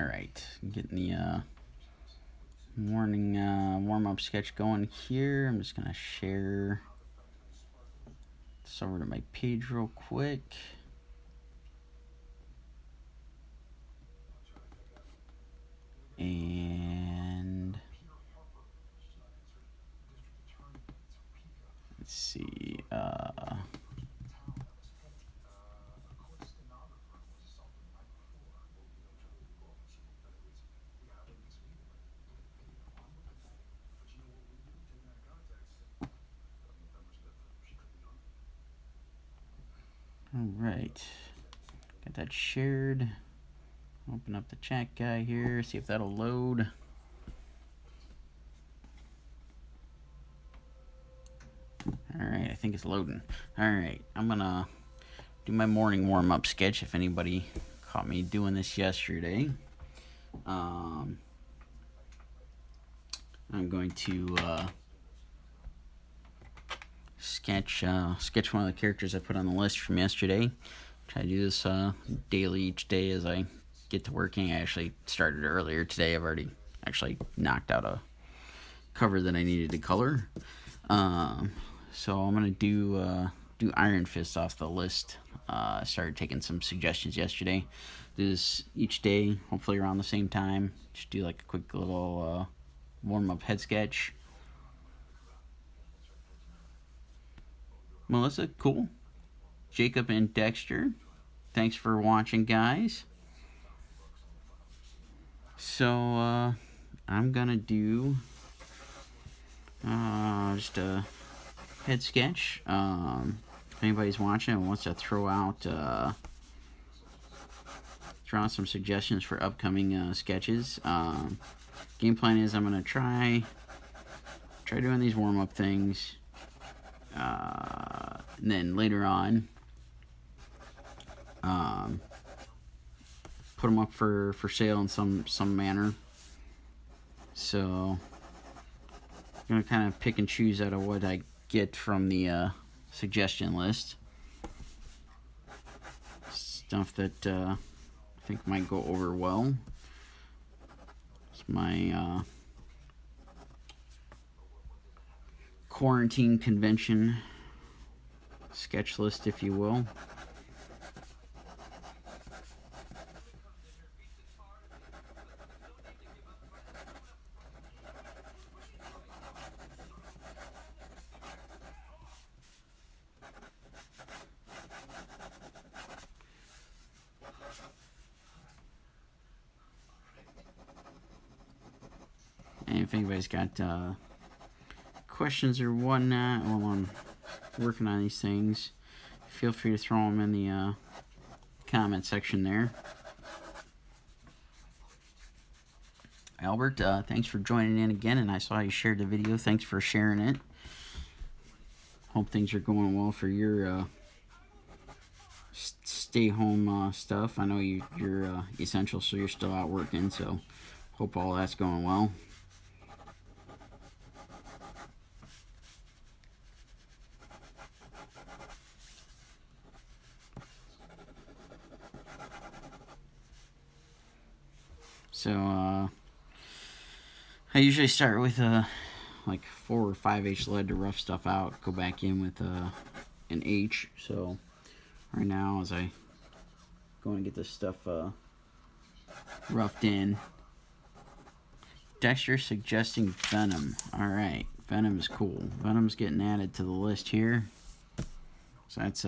Alright, getting the morning warm-up sketch going here. I'm just going to share this over to my page real quick. And let's see. Alright, got that shared. Open up the chat guy here, see if that'll load. Alright, I think it's loading. Alright, I'm gonna do my morning warm-up sketch if anybody caught me doing this yesterday. I'm going to sketch one of the characters I put on the list from yesterday. Try to do this daily each day as I get to working. I actually started earlier today. I've already actually knocked out a cover that I needed to color. So I'm gonna do Iron Fist off the list. I started taking some suggestions yesterday. Do this each day, hopefully around the same time. Just do like a quick little warm-up head sketch. Melissa, cool. Jacob and Dexter, thanks for watching, guys. So I'm gonna do just a head sketch. If anybody's watching and wants to throw out some suggestions for upcoming sketches, game plan is I'm gonna try doing these warm-up things, and then later on put them up for sale in some manner. So I'm gonna kind of pick and choose out of what I get from the suggestion list. Stuff that I think might go over well. It's my quarantine convention sketch list, if you will. And if anybody's got questions or whatnot while I'm working on these things, feel free to throw them in the comment section there. Albert, thanks for joining in again, and I saw you shared the video. Thanks for sharing it. Hope things are going well for your stay-home stuff. I know you're essential, so you're still out working, so hope all that's going well. So I usually start with like 4 or 5H lead to rough stuff out, go back in with an H. So right now, as I go and get this stuff roughed in, Dexter suggesting Venom. Alright, Venom is cool. Venom's getting added to the list here. So that's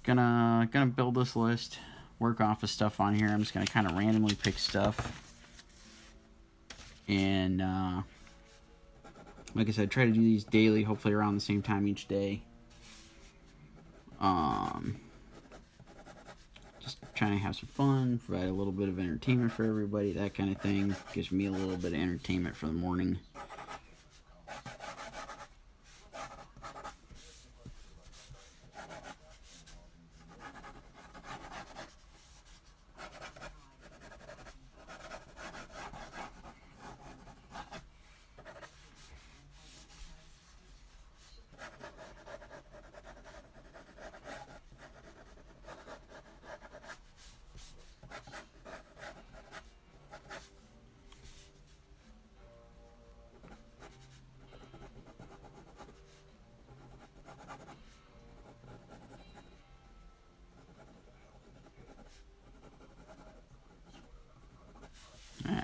gonna build this list, work off of stuff on here. I'm just gonna kind of randomly pick stuff, and like I said, try to do these daily, hopefully around the same time each day. Just trying to have some fun, provide a little bit of entertainment for everybody, that kind of thing. Gives me a little bit of entertainment for the morning.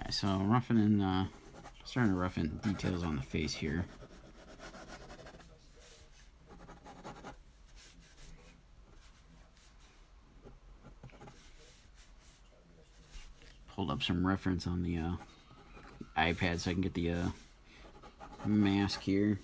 Alright, so starting to roughen details on the face here. Pulled up some reference on the iPad so I can get the mask here.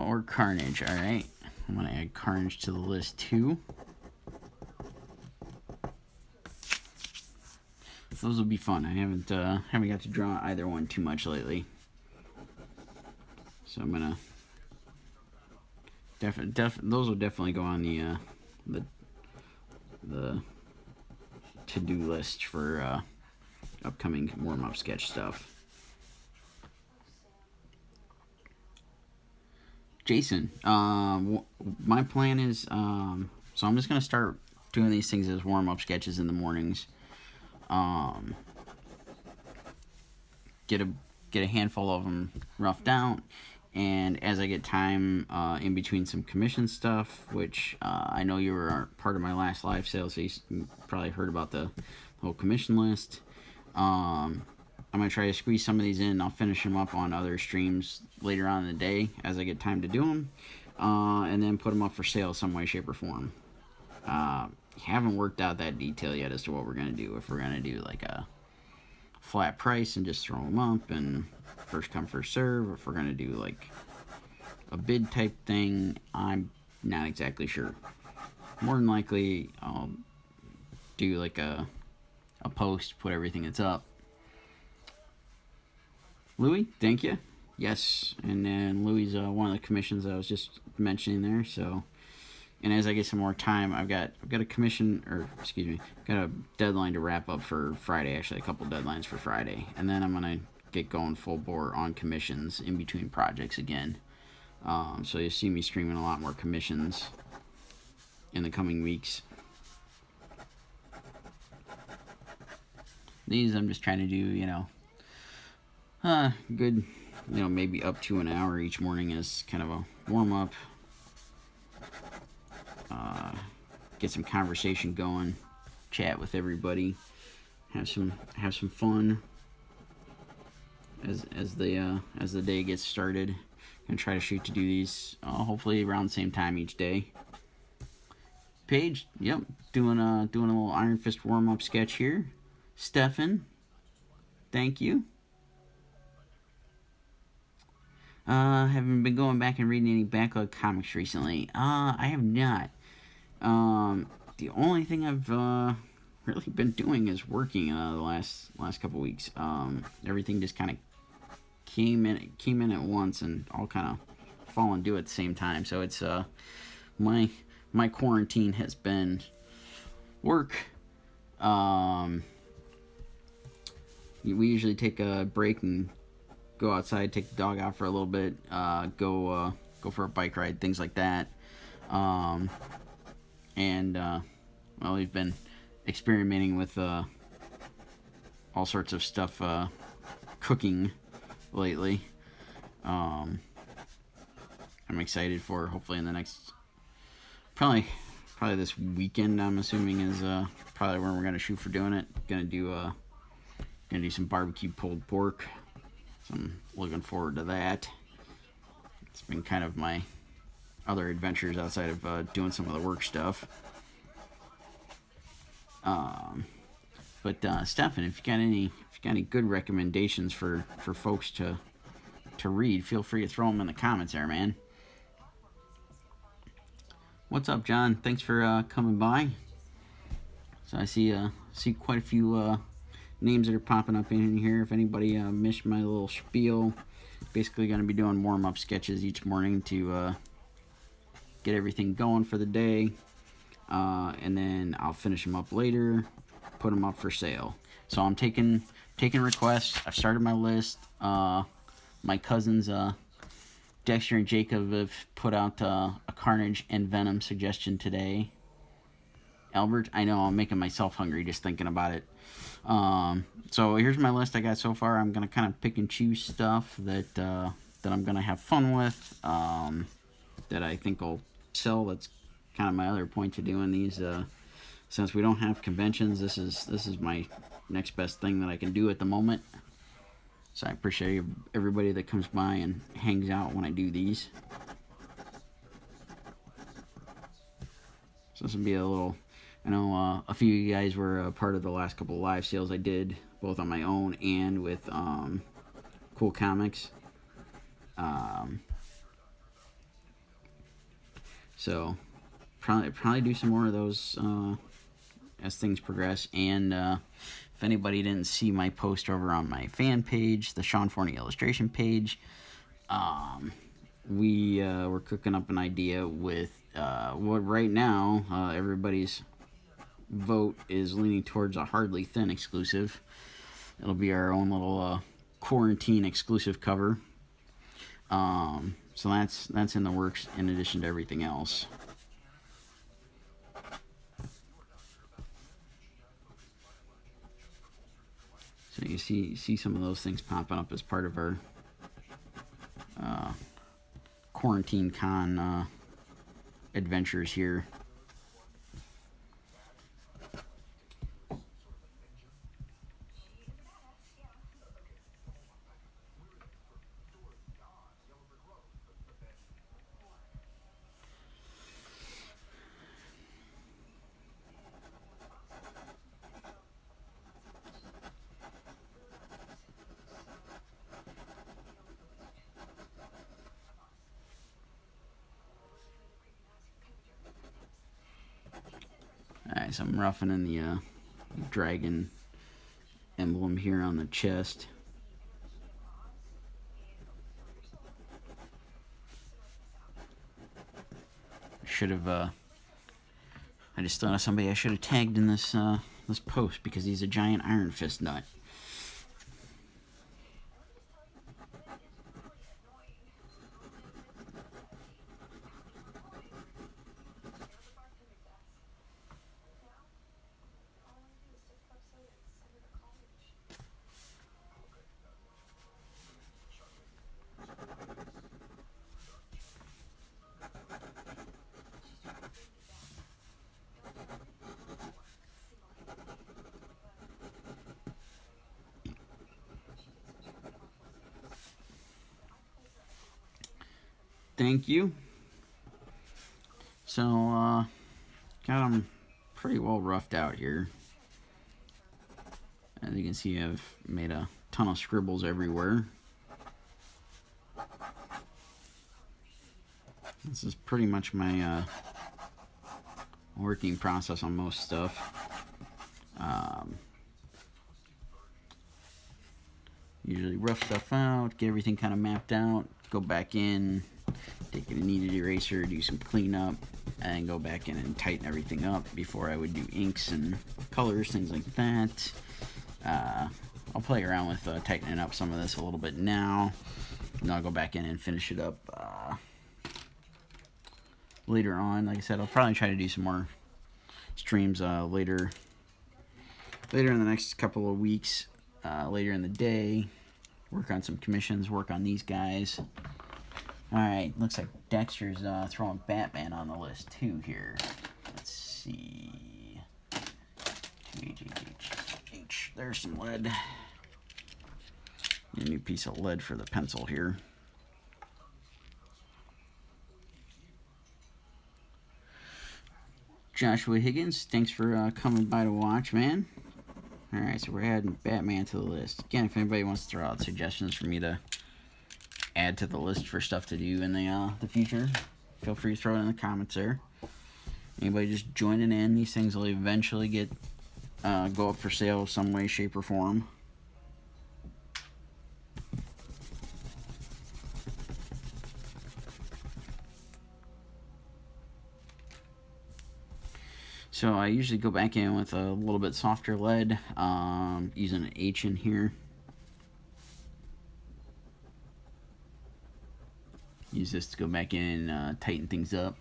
Or Carnage, alright. I'm going to add Carnage to the list too. Those will be fun. I haven't got to draw either one too much lately. So I'm going to those will definitely go on the to-do list for upcoming warm-up sketch stuff. Jason, my plan is, so I'm just going to start doing these things as warm-up sketches in the mornings. Get a handful of them roughed out, and as I get time in between some commission stuff, which I know you were part of my last live sale, so you probably heard about the whole commission list. I'm going to try to squeeze some of these in. I'll finish them up on other streams later on in the day as I get time to do them. And then put them up for sale some way, shape, or form. Haven't worked out that detail yet as to what we're going to do. If we're going to do like a flat price and just throw them up and first come, first serve. Or if we're going to do like a bid type thing, I'm not exactly sure. More than likely, I'll do like a post, put everything that's up. Louis, thank you. Yes, and then Louis one of the commissions I was just mentioning there. So, and as I get some more time, I've got a commission, or excuse me, got a deadline to wrap up for Friday. Actually, a couple deadlines for Friday, and then I'm gonna get going full bore on commissions in between projects again. So you'll see me streaming a lot more commissions in the coming weeks. These I'm just trying to do, good, maybe up to an hour each morning as kind of a warm-up. Get some conversation going, chat with everybody, have some fun as the day gets started. Gonna try to shoot to do these hopefully around the same time each day. Paige, yep, doing a little Iron Fist warm-up sketch here. Stefan, thank you. Haven't been going back and reading any backlog comics recently. I have not. The only thing I've really been doing is working the last couple weeks. Everything just kind of came in at once and all kind of fallen due at the same time. So it's my quarantine has been work. We usually take a break and go outside, take the dog out for a little bit, go for a bike ride, things like that. We've been experimenting with all sorts of stuff, cooking lately. I'm excited for hopefully in the next probably this weekend. I'm assuming is probably when we're gonna shoot for doing it. Gonna do some barbecue pulled pork. So I'm looking forward to that. It's been kind of my other adventures outside of doing some of the work stuff. But Stefan, if you got any good recommendations for folks to read, feel free to throw them in the comments there, man. What's up, John? Thanks for coming by. So I see quite a few names that are popping up in here. If anybody missed my little spiel, basically going to be doing warm-up sketches each morning to get everything going for the day, and then I'll finish them up later, put them up for sale. So I'm taking requests. I've started my list. My cousins Dexter and Jacob have put out a Carnage and Venom suggestion today. Albert. I know I'm making myself hungry just thinking about it. So here's my list I got so far. I'm gonna kind of pick and choose stuff that I'm gonna have fun with. That I think will sell. That's kind of my other point to doing these. Since we don't have conventions, this is my next best thing that I can do at the moment. So I appreciate everybody that comes by and hangs out when I do these. So this will be a little. I know a few of you guys were a part of the last couple of live sales I did, both on my own and with Cool Comics. So probably do some more of those as things progress. And if anybody didn't see my post over on my fan page, the Sean Forney illustration page, we're cooking up an idea with what right now everybody's vote is leaning towards a Hardly Thin exclusive. It'll be our own little quarantine exclusive cover. So that's in the works in addition to everything else. So you see some of those things popping up as part of our quarantine con adventures here. Alright, so I'm roughing in the dragon emblem here on the chest. Should have I just thought of somebody I should have tagged in this this post because he's a giant Iron Fist nut. Thank you. So, got them pretty well roughed out here. As you can see, I've made a ton of scribbles everywhere. This is pretty much my working process on most stuff. Usually rough stuff out, get everything kind of mapped out, go back in, take a kneaded eraser, do some cleanup, and go back in and tighten everything up before I would do inks and colors, things like that. I'll play around with tightening up some of this a little bit now, and I'll go back in and finish it up later on. Like I said, I'll probably try to do some more streams later in the next couple of weeks, later in the day, work on some commissions, work on these guys. Alright, looks like Dexter's throwing Batman on the list too here. Let's see. H. There's some lead. A new piece of lead for the pencil here. Joshua Higgins, thanks for coming by to watch, man. Alright, so we're adding Batman to the list. Again, if anybody wants to throw out suggestions for me to add to the list for stuff to do in the future, feel free to throw it in the comments there. Anybody just joining in, these things will eventually get go up for sale some way, shape, or form. So I usually go back in with a little bit softer lead, using an H in here. Use this to go back in and tighten things up.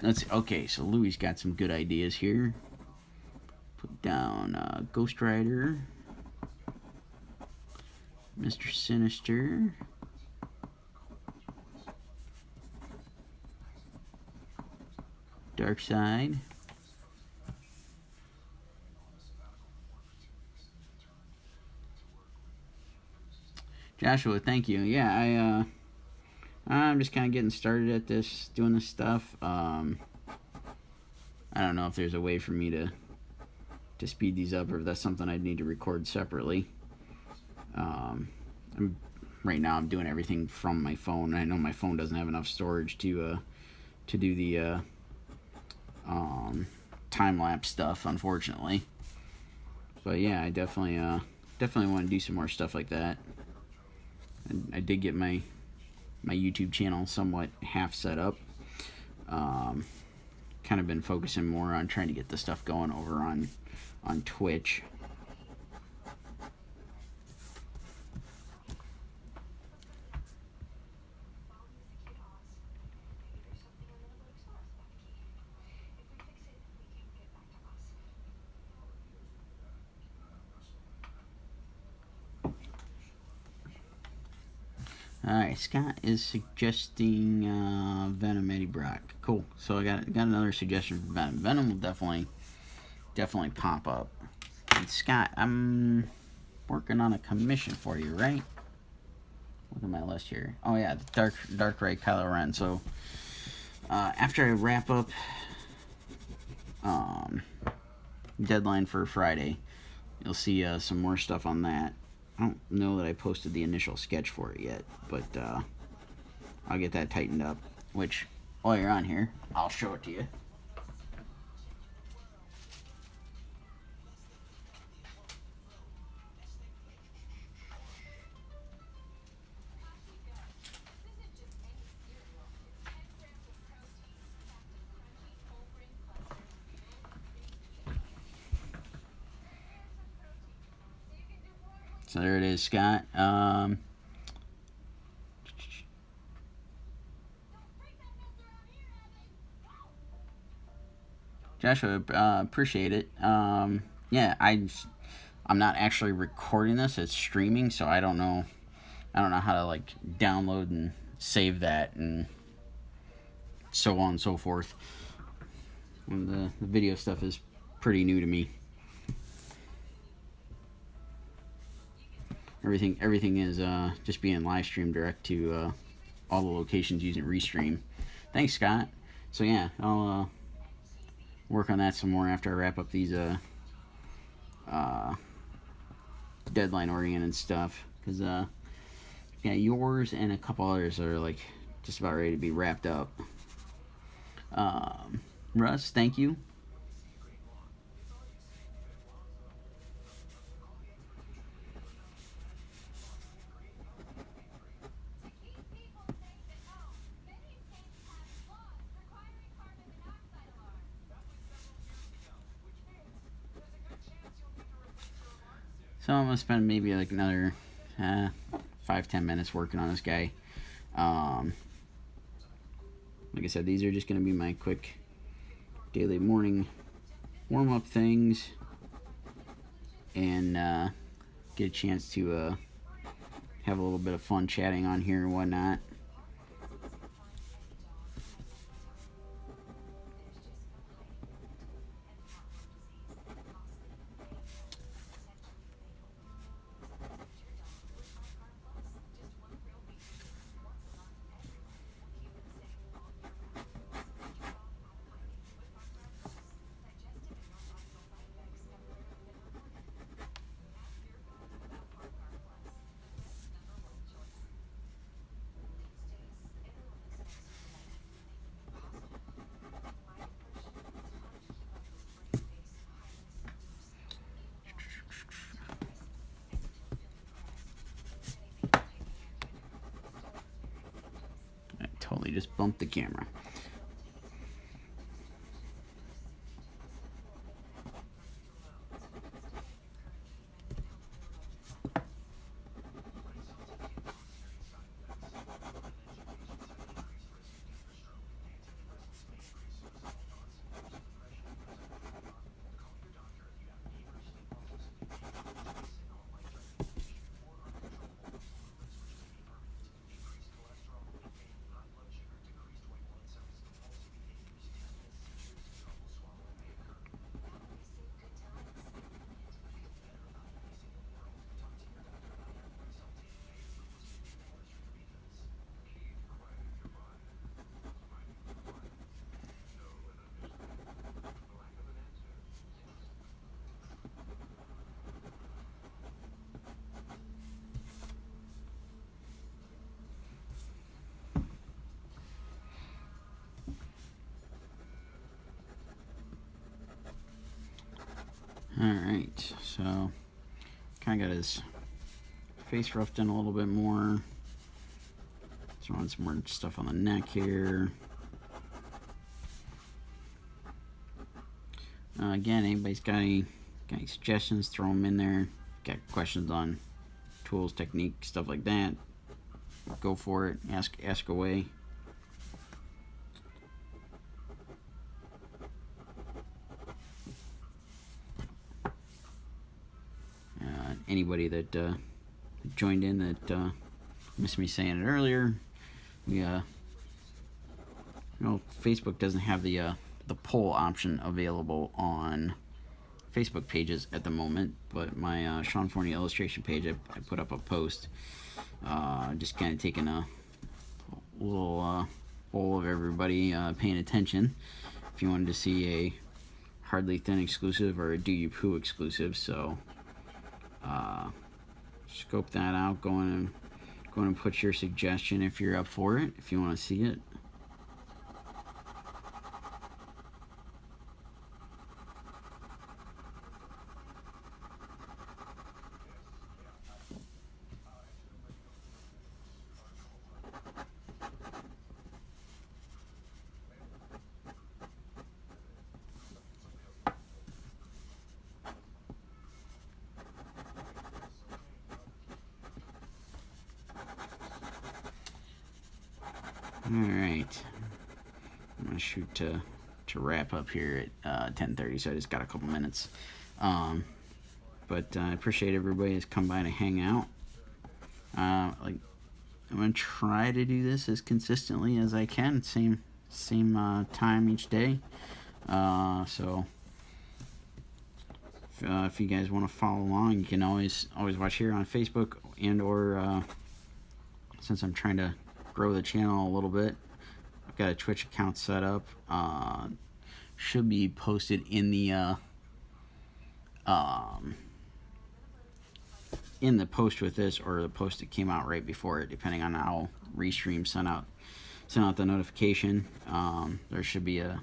let's see. Okay, so Louis got some good ideas here. Put down Ghost Rider, Mr. Sinister, Dark Side, Joshua. Thank you. Yeah, I'm just kind of getting started at this, doing this stuff. I don't know if there's a way for me to speed these up, or if that's something I'd need to record separately. Right now I'm doing everything from my phone. I know my phone doesn't have enough storage to do the time lapse stuff, unfortunately. But yeah, I definitely want to do some more stuff like that. And I did get my YouTube channel somewhat half set up. Kind of been focusing more on trying to get the stuff going over on Twitch. Alright, Scott is suggesting Venom Eddie Brock. Cool. So I got another suggestion for Venom. Venom will definitely pop up. And Scott, I'm working on a commission for you, right? Look at my list here. Oh yeah, the Dark Ray Kylo Ren. So after I wrap up deadline for Friday, you'll see some more stuff on that. I don't know that I posted the initial sketch for it yet, but I'll get that tightened up. Which, while you're on here, I'll show it to you. So there it is, Scott. Joshua, appreciate it. Yeah, I'm not actually recording this; it's streaming, so I don't know how to like download and save that and so on and so forth. And the video stuff is pretty new to me. Everything is just being live streamed direct to all the locations using Restream. Thanks, Scott. So yeah, I'll work on that some more after I wrap up these deadline oriented stuff. Because yeah, yours and a couple others are like just about ready to be wrapped up. Russ, thank you. So I'm gonna spend maybe like another 5-10 minutes working on this guy. Like I said, these are just gonna be my quick daily morning warm-up things, and get a chance to have a little bit of fun chatting on here and whatnot. Totally just bumped the camera. Alright, so kind of got his face roughed in a little bit more. Throwing some more stuff on the neck here. Again, anybody's got any suggestions, throw them in there. Got questions on tools, technique, stuff like that, go for it. Ask away. Anybody that joined in that missed me saying it earlier, we Facebook doesn't have the poll option available on Facebook pages at the moment, but my Sean Forney illustration page, I put up a post just kind of taking a little poll of everybody paying attention if you wanted to see a Hardly Thin exclusive or a Do You Poo exclusive. So scope that out. Go in and put your suggestion if you're up for it, if you want to see it. Alright, I'm going to shoot to wrap up here at 10:30, so I just got a couple minutes. But I appreciate everybody that's come by to hang out. I'm going to try to do this as consistently as I can, same time each day. So if you guys want to follow along, you can always watch here on Facebook, and or since I'm trying to grow the channel a little bit, I've got a Twitch account set up. Should be posted in the post with this, or the post that came out right before it, depending on how Restream sent out the notification. There should be a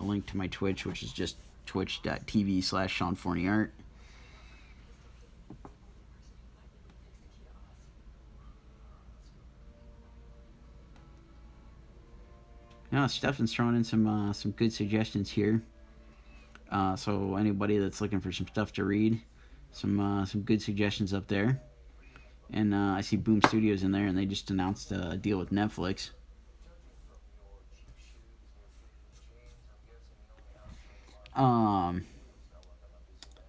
link to my Twitch, which is just twitch.tv/SeanForneyArt. Stefan's throwing in some good suggestions here. So anybody that's looking for some stuff to read, some good suggestions up there. And I see Boom Studios in there, and they just announced a deal with Netflix.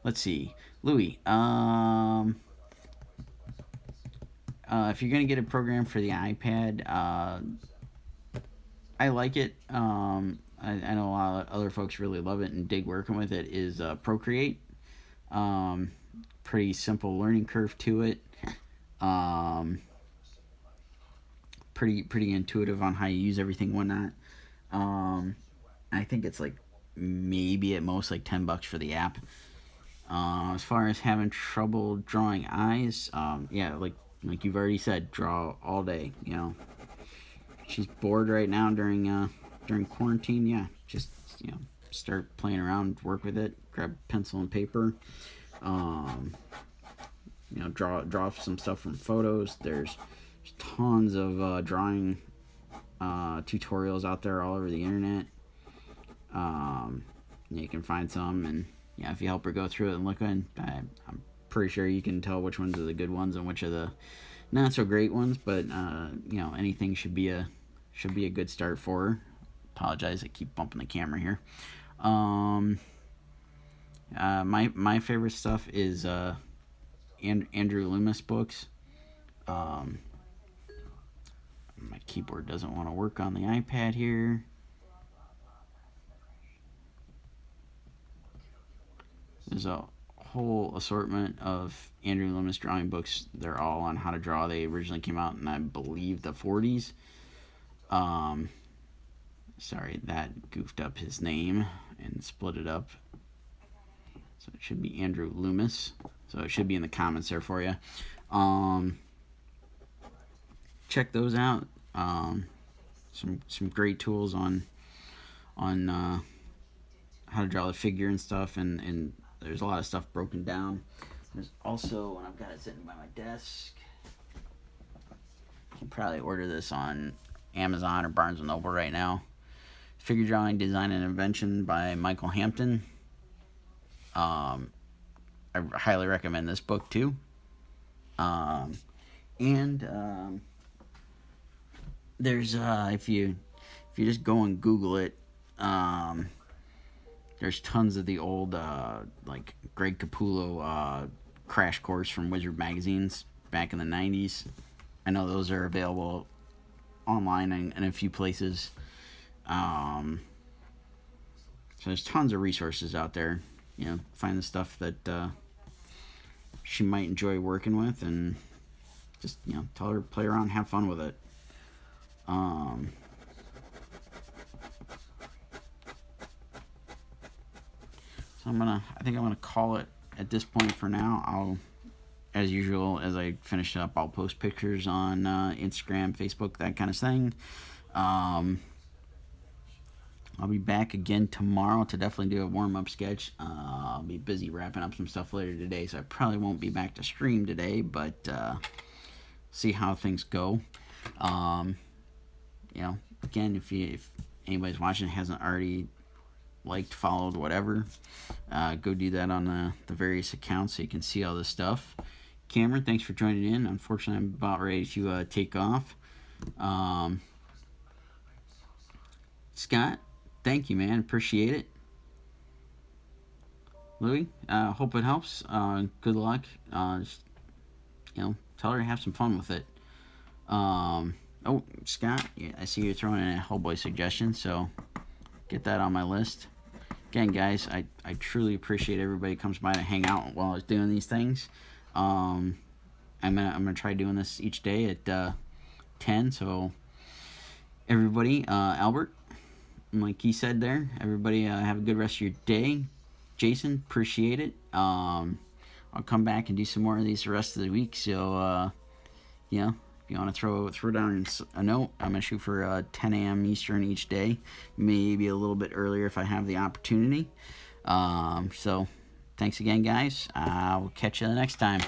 Let's see, Louis. If you're gonna get a program for the iPad, I like it. I know a lot of other folks really love it and dig working with it. Is Procreate. Pretty simple learning curve to it. Pretty intuitive on how you use everything, whatnot. I think it's like maybe at most like $10 for the app. As far as having trouble drawing eyes, yeah, like you've already said, draw all day. She's bored right now during quarantine. Yeah, just start playing around, work with it, grab pencil and paper. Draw some stuff from photos. There's tons of drawing tutorials out there all over the internet. You can find some, and if you help her go through it and look in, I'm pretty sure you can tell which ones are the good ones and which are the not so great ones. But anything should be a good start for her. Apologize, I keep bumping the camera here. My favorite stuff is Andrew Loomis books. My keyboard doesn't want to work on the iPad here. There's a whole assortment of Andrew Loomis drawing books. They're all on how to draw. They originally came out in, I believe, the 40s. Sorry, that goofed up his name and split it up. So it should be Andrew Loomis. So it should be in the comments there for you. Check those out. Some great tools on how to draw the figure and stuff, and there's a lot of stuff broken down. There's also, and I've got it sitting by my desk. You can probably order this on Amazon or Barnes & Noble right now. Figure Drawing, Design, and Invention by Michael Hampton. I highly recommend this book too. There's if you just go and Google it, there's tons of the old like Greg Capullo crash course from Wizard magazines back in the 90s. I know those are available online in a few places. So there's tons of resources out there. Find the stuff that she might enjoy working with, and just tell her, play around, have fun with it. So I think I'm gonna call it at this point for now. I'll, as usual, as I finish up, I'll post pictures on Instagram, Facebook, that kind of thing. I'll be back again tomorrow to definitely do a warm-up sketch. I'll be busy wrapping up some stuff later today, so I probably won't be back to stream today, but see how things go. Again, if anybody's watching hasn't already liked, followed, whatever, go do that on the various accounts so you can see all this stuff. Cameron, thanks for joining in. Unfortunately, I'm about ready to take off. Scott, thank you, man. Appreciate it. Louis, hope it helps. Good luck. Just, tell her to have some fun with it. Oh, Scott, yeah, I see you're throwing in a Hellboy suggestion, so get that on my list. Again, guys, I truly appreciate everybody who comes by to hang out while I was doing these things. I'm gonna try doing this each day at 10. So everybody, Albert, like he said there, everybody have a good rest of your day. Jason, appreciate it. I'll come back and do some more of these the rest of the week. So if you want to throw down a note, I'm gonna shoot for 10 a.m. Eastern each day, maybe a little bit earlier if I have the opportunity. So thanks again, guys. We'll catch you the next time.